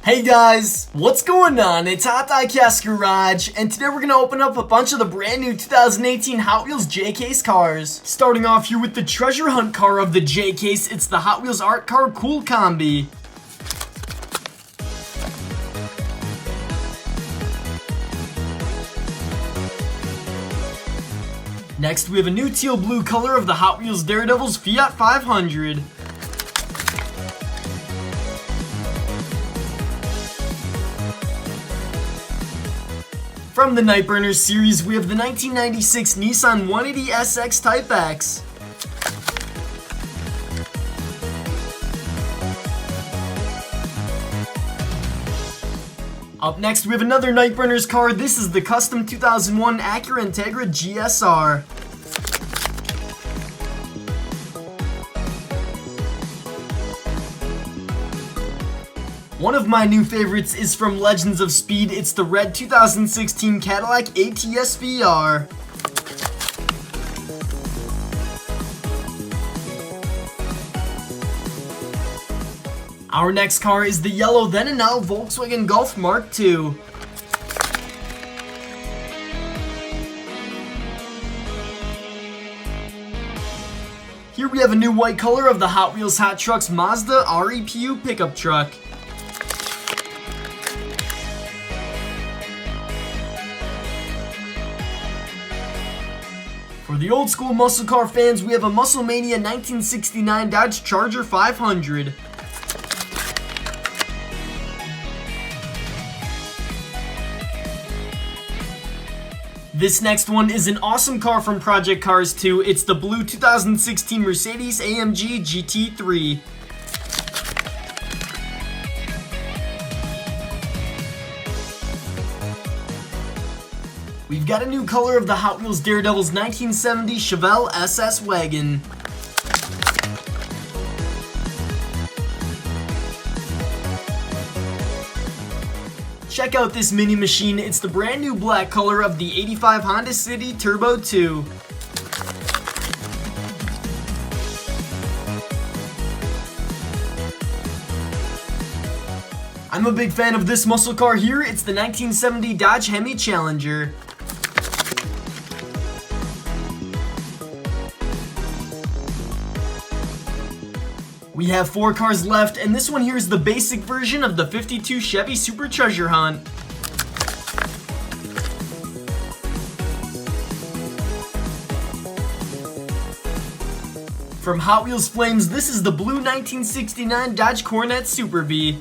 Hey guys, what's going on? It's HotDiecast Garage, and today we're gonna open up a bunch of the brand new 2018 Hot Wheels J-Case cars. Starting off here with the treasure hunt car of the J-Case, it's the Hot Wheels Art Car Cool Combi. Next, we have a new teal blue color of the Hot Wheels Daredevil's Fiat 500. From the Nightburners series, we have the 1996 Nissan 180 SX Type X. Up next, we have another Nightburners car. This is the custom 2001 Acura Integra GSR. One of my new favorites is from Legends of Speed. It's the red 2016 Cadillac ATS VR. Our next car is the yellow then and now Volkswagen Golf Mark II. Here we have a new white color of the Hot Wheels Hot Trucks Mazda REPU pickup truck. For the old school muscle car fans, we have a Muscle Mania 1969 Dodge Charger 500. This next one is an awesome car from Project Cars 2. It's the blue 2016 Mercedes AMG GT3. We've got a new color of the Hot Wheels Daredevil's 1970 Chevelle SS Wagon. Check out this mini machine. It's the brand new black color of the 85 Honda City Turbo 2. I'm a big fan of this muscle car here. It's the 1970 Dodge Hemi Challenger. We have 4 cars left, and this one here is the basic version of the 52 Chevy Super Treasure Hunt. From Hot Wheels Flames, this is the blue 1969 Dodge Coronet Super Bee.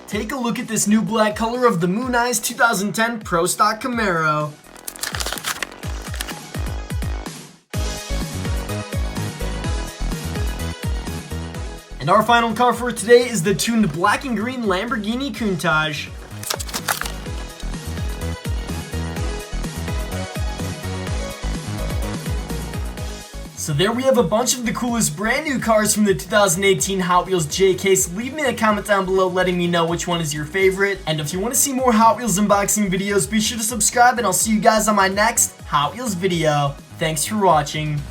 Take a look at this new black color of the Moon Eyes 2010 Pro Stock Camaro. And our final car for today is the tuned black and green Lamborghini Countach. So there we have a bunch of the coolest brand new cars from the 2018 Hot Wheels J-Case. Leave me a comment down below letting me know which one is your favorite. And if you want to see more Hot Wheels unboxing videos, be sure to subscribe, and I'll see you guys on my next Hot Wheels video. Thanks for watching.